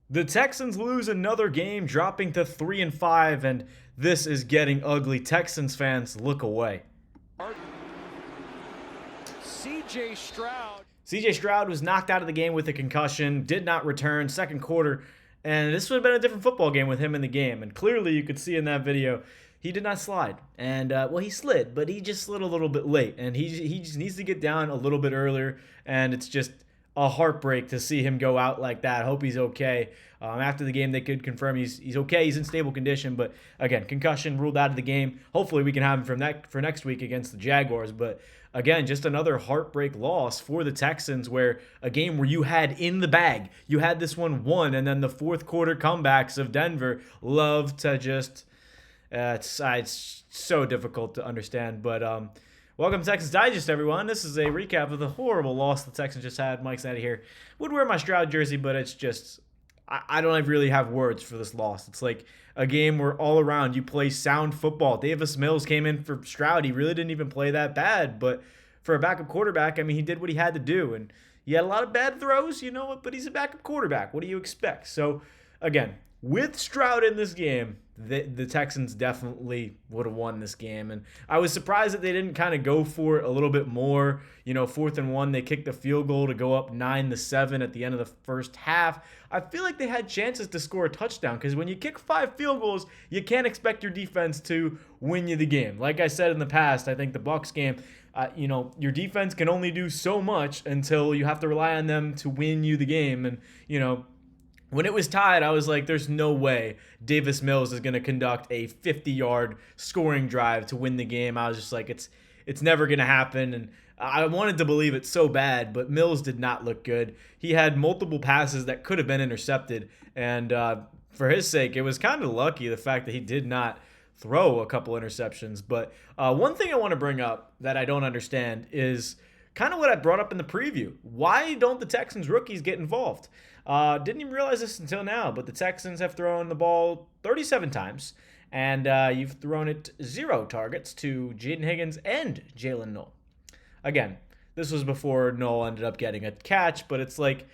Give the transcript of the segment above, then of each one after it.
The Texans lose another game, dropping to 3-5, and this is getting ugly. Texans fans, look away. CJ Stroud. CJ Stroud was knocked out of the game with a concussion, did not return second quarter, and this would have been a different football game with him in the game. And clearly, you could see in that video, he did not slide. And, well, he slid, but he just slid a little bit late. And he just needs to get down a little bit earlier, and it's just a heartbreak to see him go out like that. Hope he's okay. After the game, they could confirm he's okay. He's in stable condition, but again, concussion ruled out of the game. Hopefully, we can have him for next week against the Jaguars. But again, just another heartbreak loss for the Texans, where a game where you had in the bag, you had this one won, and then the fourth quarter comebacks of Denver love to just. It's so difficult to understand, but welcome to Texans Digest, everyone. This is a recap of the horrible loss the Texans just had. Mike Zanetti here. Would wear my Stroud jersey, but it's just I don't really have words for this loss. It's like a game where all around you play sound football. Davis Mills came in for Stroud. He really didn't even play that bad, but for a backup quarterback, I mean, he did what he had to do, and he had a lot of bad throws, you know, but he's a backup quarterback. What do you expect? So, again, with Stroud in this game, the Texans definitely would have won this game. And I was surprised that they didn't kind of go for it a little bit more. You know, 4th and 1, they kicked the field goal to go up 9-7 at the end of the first half. I feel like they had chances to score a touchdown, because when you kick 5 field goals, you can't expect your defense to win you the game. Like I said in the past, I think the Bucs game, you know, your defense can only do so much until you have to rely on them to win you the game. And, you know, when it was tied, I was like, there's no way Davis Mills is going to conduct a 50-yard scoring drive to win the game. I was just like, it's never going to happen. And I wanted to believe it so bad, but Mills did not look good. He had multiple passes that could have been intercepted. And for his sake, it was kind of lucky the fact that he did not throw a couple interceptions. But one thing I want to bring up that I don't understand is kind of what I brought up in the preview. Why don't the Texans rookies get involved? Didn't even realize this until now, but the Texans have thrown the ball 37 times, and you've thrown it 0 targets to Jaden Higgins and Jalen Noel. Again, this was before Noel ended up getting a catch, but it's like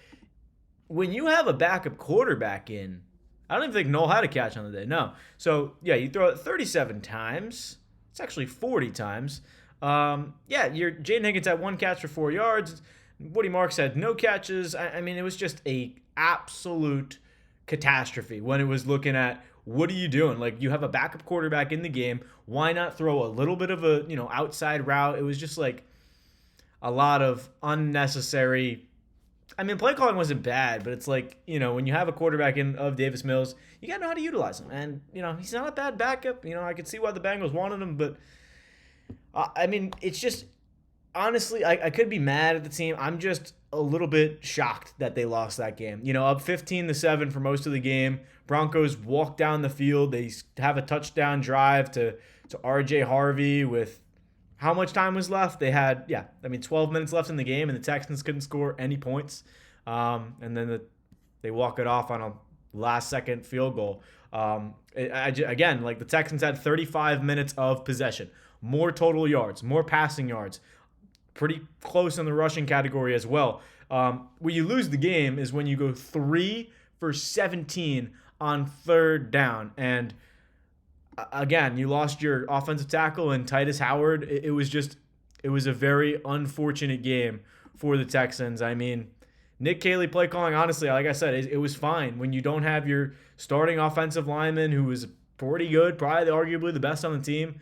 when you have a backup quarterback in, I don't even think Noel had a catch on the day, no. So, yeah, you throw it 37 times. It's actually 40 times. Your Jaden Higgins had 1 catch for 4 yards. Woody Marks had no catches. I mean, it was just a absolute catastrophe when it was looking at what are you doing? Like, you have a backup quarterback in the game. Why not throw a little bit of a, outside route? It was just like a lot of unnecessary. I mean, play calling wasn't bad, but it's like, when you have a quarterback of Davis Mills, you got to know how to utilize him. And, he's not a bad backup. I could see why the Bengals wanted him, but I mean, it's just, honestly, I could be mad at the team. I'm just a little bit shocked that they lost that game. Up 15-7 for most of the game. Broncos walk down the field. They have a touchdown drive to R.J. Harvey with how much time was left? They had, 12 minutes left in the game, and the Texans couldn't score any points. And then they walk it off on a last-second field goal. Again, like the Texans had 35 minutes of possession. More total yards, more passing yards. Pretty close in the rushing category as well. Where you lose the game is when you go 3 for 17 on 3rd down. And again, you lost your offensive tackle and Titus Howard. It was a very unfortunate game for the Texans. I mean, Nick Caley play calling, honestly, like I said, it was fine. When you don't have your starting offensive lineman, who was pretty good, probably arguably the best on the team,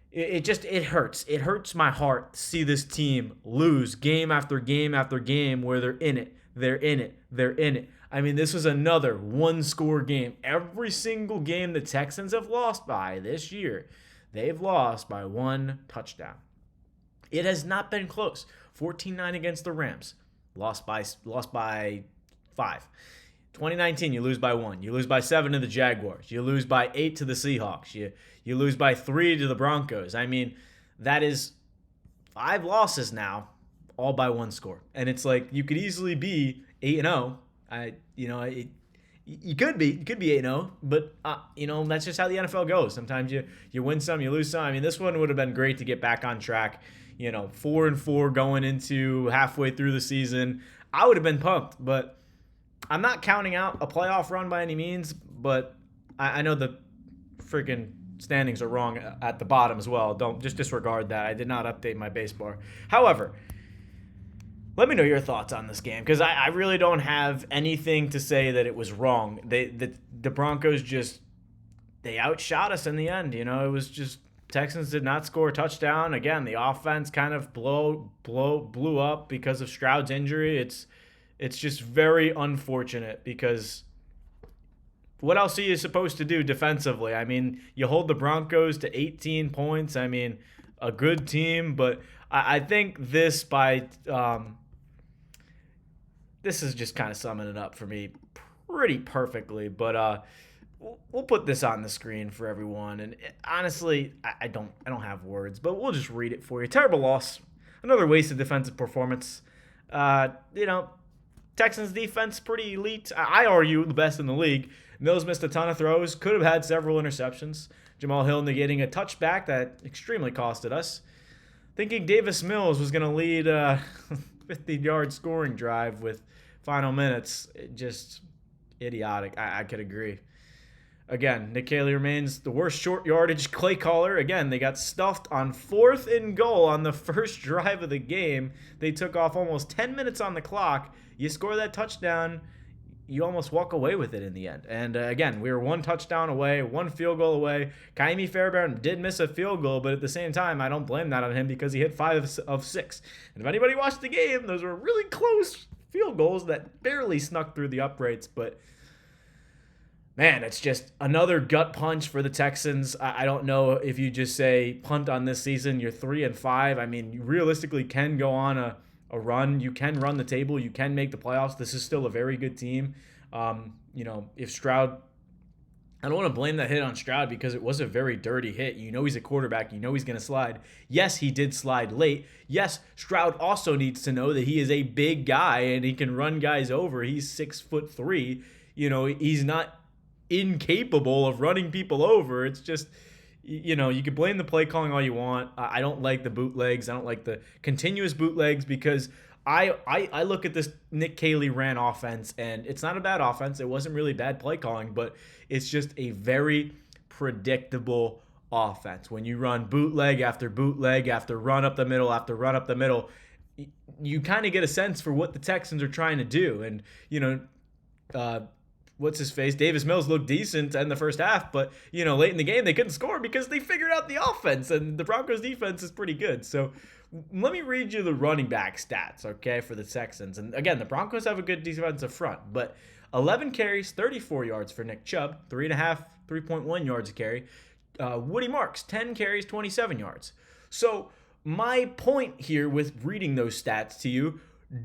it hurts. It hurts my heart to see this team lose game after game after game where they're in it. I mean, this was another 1-score game. Every single game the Texans have lost by this year, they've lost by 1 touchdown. It has not been close. 14-9 against the Rams. Lost by 5. 2019, you lose by 1. You lose by 7 to the Jaguars. You lose by 8 to the Seahawks. You lose by 3 to the Broncos. I mean, that is 5 losses now, all by 1 score. And it's like you could easily be 8-0. You could be 8-0, but that's just how the NFL goes. Sometimes you win some, you lose some. I mean, this one would have been great to get back on track. 4-4 going into halfway through the season. I would have been pumped, but I'm not counting out a playoff run by any means, but I know the freaking standings are wrong at the bottom as well. Don't just disregard that. I did not update my base bar. However, let me know your thoughts on this game, because I really don't have anything to say that it was wrong. The Broncos just, they outshot us in the end. You know, it was just Texans did not score a touchdown. Again, the offense kind of blew up because of Stroud's injury. It's just very unfortunate, because what else are you supposed to do defensively? I mean, you hold the Broncos to 18 points. I mean, a good team, but I think this this is just kind of summing it up for me pretty perfectly. But we'll put this on the screen for everyone. And honestly, I don't have words, but we'll just read it for you. Terrible loss. Another wasted defensive performance. Texans defense pretty elite. I argue the best in the league. Mills missed a ton of throws. Could have had several interceptions. Jamal Hill negating a touchback that extremely costed us. Thinking Davis Mills was going to lead a 50-yard scoring drive with final minutes. Just idiotic. I could agree. Again, Nick Caley remains the worst short yardage play caller. Again, they got stuffed on 4th and goal on the first drive of the game. They took off almost 10 minutes on the clock. You score that touchdown, you almost walk away with it in the end. And again, we were 1 touchdown away, 1 field goal away. Kaimi Fairbairn did miss a field goal, but at the same time, I don't blame that on him, because he hit 5 of 6. And if anybody watched the game, those were really close field goals that barely snuck through the uprights. But man, it's just another gut punch for the Texans. I don't know if you just say punt on this season, you're 3-5. I mean, you realistically can go on a run. You can run the table. You can make the playoffs. This is still a very good team. If Stroud, I don't want to blame that hit on Stroud, because it was a very dirty hit. You know he's a quarterback. You know he's going to slide. Yes, he did slide late. Yes, Stroud also needs to know that he is a big guy and he can run guys over. He's 6'3". He's not incapable of running people over. It's just, you can blame the play calling all you want. I don't like the bootlegs. I don't like the continuous bootlegs, because I look at this Nick Caley ran offense, and it's not a bad offense. It wasn't really bad play calling, but it's just a very predictable offense. When you run bootleg after run up the middle after run up the middle, you kind of get a sense for what the Texans are trying to do. And, what's his face? Davis Mills looked decent in the first half, but late in the game they couldn't score because they figured out the offense, and the Broncos defense is pretty good. So let me read you the running back stats, okay, for the Texans. And again, the Broncos have a good defensive front, but 11 carries, 34 yards for Nick Chubb, 3.1 yards a carry. Woody Marks, 10 carries, 27 yards. So my point here with reading those stats to you,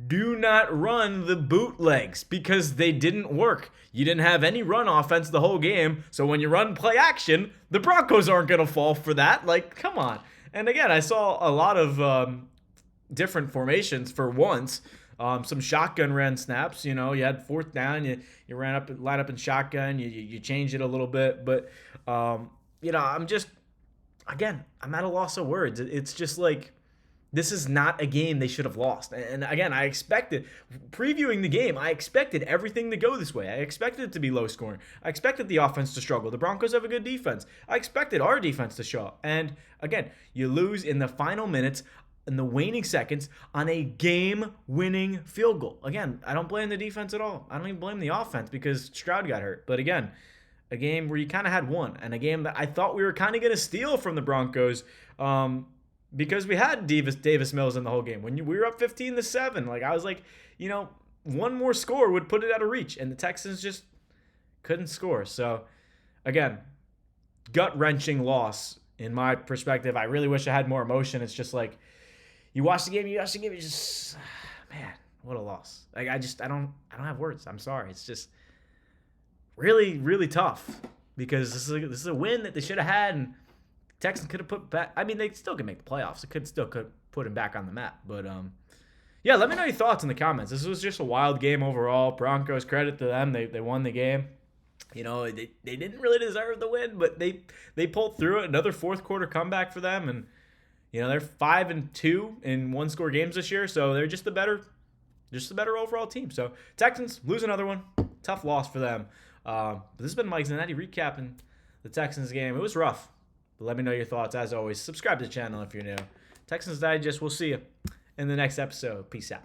do not run the bootlegs, because they didn't work. You didn't have any run offense the whole game, so when you run play action, the Broncos aren't going to fall for that. Like, come on. And again, I saw a lot of different formations for once. Some shotgun ran snaps. You had 4th down, you line up in shotgun, you changed it a little bit. But, I'm at a loss of words. It's just like, this is not a game they should have lost. And again, previewing the game, I expected everything to go this way. I expected it to be low scoring. I expected the offense to struggle. The Broncos have a good defense. I expected our defense to show up. And again, you lose in the final minutes, in the waning seconds, on a game-winning field goal. Again, I don't blame the defense at all. I don't even blame the offense, because Stroud got hurt. But again, a game where you kind of had one, and a game that I thought we were kind of going to steal from the Broncos, because we had Davis Mills in the whole game. When we were up 15-7, I was like, one more score would put it out of reach, and the Texans just couldn't score. So, again, gut-wrenching loss in my perspective. I really wish I had more emotion. It's just like, you watch the game, you just, man, what a loss. I don't have words. I'm sorry. It's just really, really tough, because this is a win that they should have had, and Texans could have put back. I mean, they still could make the playoffs. It could put him back on the map. But yeah, let me know your thoughts in the comments. This was just a wild game overall. Broncos, credit to them. They won the game. They didn't really deserve the win, but they pulled through it. Another 4th quarter comeback for them, and they're 5-2 in 1-score games this year. So they're just the better overall team. So Texans lose another one. tough loss for them. But this has been Mike Zanetti recapping the Texans game. It was rough. But let me know your thoughts. As always, subscribe to the channel if you're new. Texans Digest, we'll see you in the next episode. Peace out.